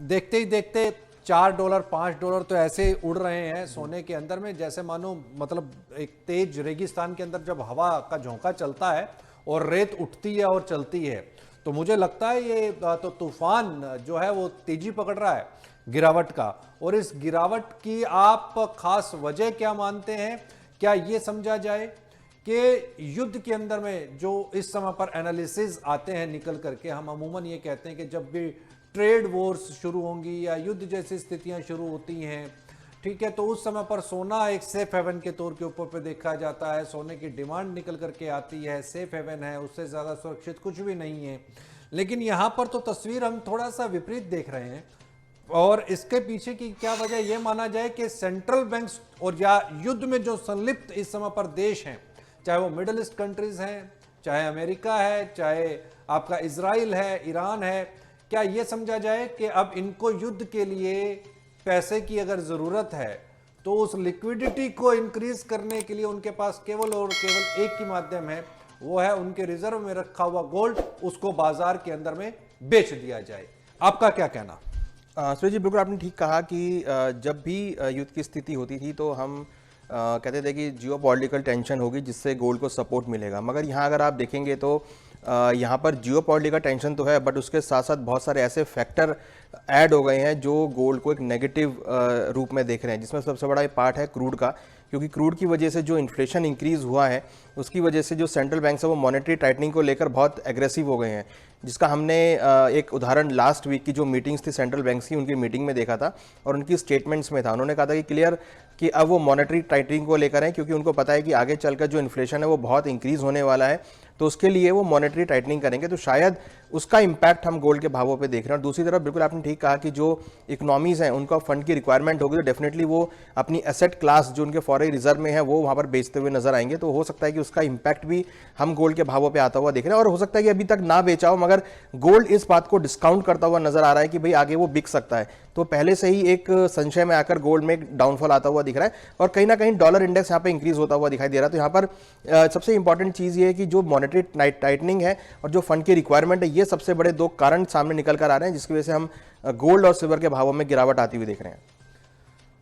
देखते ही देखते $4 $5 तो ऐसे उड़ रहे हैं सोने के अंदर में, जैसे मानो मतलब एक तेज रेगिस्तान के अंदर जब हवा का झोंका चलता है और रेत उठती है और चलती है, तो मुझे लगता है ये तो तूफान जो है वो तेजी पकड़ रहा है गिरावट का। और इस गिरावट की आप खास वजह क्या मानते हैं? क्या ये समझा जाए कि युद्ध के अंदर में जो इस समय पर एनालिसिस आते हैं निकल करके, हम अमूमन ये कहते हैं कि जब भी ट्रेड वॉर्स शुरू होंगी या युद्ध जैसी स्थितियां शुरू होती हैं, ठीक है, तो उस समय पर सोना एक सेफ हेवन के तौर के ऊपर पे देखा जाता है। सोने की डिमांड निकल करके आती है, सेफ हेवन है, उससे ज़्यादा सुरक्षित कुछ भी नहीं है। लेकिन यहाँ पर तो तस्वीर हम थोड़ा सा विपरीत देख रहे हैं। और इसके पीछे की क्या वजह ये माना जाए कि सेंट्रल बैंक्स और या युद्ध में जो संलिप्त इस समय पर देश हैं, चाहे वो मिडल ईस्ट कंट्रीज हैं, चाहे अमेरिका है, चाहे आपका इजराइल है, ईरान है, क्या ये समझा जाए कि अब इनको युद्ध के लिए पैसे की अगर जरूरत है तो उस लिक्विडिटी को इंक्रीज करने के लिए उनके पास केवल और केवल एक ही माध्यम है, वो है उनके रिजर्व में रखा हुआ गोल्ड, उसको बाजार के अंदर में बेच दिया जाए। आपका क्या कहना? सुरेश जी, बिल्कुल आपने ठीक कहा कि जब भी युद्ध की स्थिति होती थी तो हम कहते थे कि जियो पॉलिटिकल टेंशन होगी जिससे गोल्ड को सपोर्ट मिलेगा। मगर यहाँ अगर आप देखेंगे तो यहाँ पर जियो पॉलिटिकल टेंशन तो है, बट उसके साथ साथ बहुत सारे ऐसे फैक्टर ऐड हो गए हैं जो गोल्ड को एक नेगेटिव रूप में देख रहे हैं, जिसमें सबसे बड़ा पार्ट है क्रूड का। क्योंकि क्रूड की वजह से जो इन्फ्लेशन इंक्रीज़ हुआ है उसकी वजह से जो सेंट्रल बैंक है वो मॉनेटरी टाइटनिंग को लेकर बहुत एग्रेसिव हो गए हैं, जिसका हमने एक उदाहरण लास्ट वीक की जो मीटिंग्स थी सेंट्रल बैंक्स की, उनकी मीटिंग में देखा था और उनकी स्टेटमेंट्स में था। उन्होंने कहा था कि क्लियर कि अब वो मॉनेटरी टाइटनिंग को लेकर हैं, क्योंकि उनको पता है कि आगे चलकर जो इन्फ्लेशन है वो बहुत इंक्रीज़ होने वाला है, तो उसके लिए वो मॉनेटरी टाइटनिंग करेंगे। तो शायद उसका इम्पैक्ट हम गोल्ड के भावों पे देख रहे हैं। और दूसरी तरफ बिल्कुल आपने ठीक कहा कि जो इकोनॉमीज़ हैं उनका फंड की रिक्वायरमेंट होगी, तो डेफिनेटली वो अपनी एसेट क्लास जो उनके फॉरेन रिजर्व में है वो वहाँ पर बेचते हुए नजर आएंगे। तो हो सकता है कि उसका इम्पैक्ट भी हम गोल्ड के भावों पे आता हुआ देख रहे हैं। और हो सकता है कि अभी तक ना बेचा हो, मगर गोल्ड इस बात को डिस्काउंट करता हुआ नजर आ रहा है कि भाई आगे वो बिक सकता है। तो पहले से ही एक संशय में आकर गोल्ड में एक डाउनफॉल आता हुआ दिख रहा है और कहीं ना कहीं डॉलर इंडेक्स यहाँ पे इंक्रीज होता हुआ दिखाई दे रहा है। तो यहाँ पर सबसे इंपॉर्टेंट चीज़ ये है कि जो मॉनेटरी टाइटनिंग है और जो फंड की रिक्वायरमेंट है, ये सबसे बड़े दो कारण सामने निकल कर आ रहे हैं, जिसकी वजह से हम गोल्ड और सिल्वर के भावों में गिरावट आती हुई देख रहे हैं।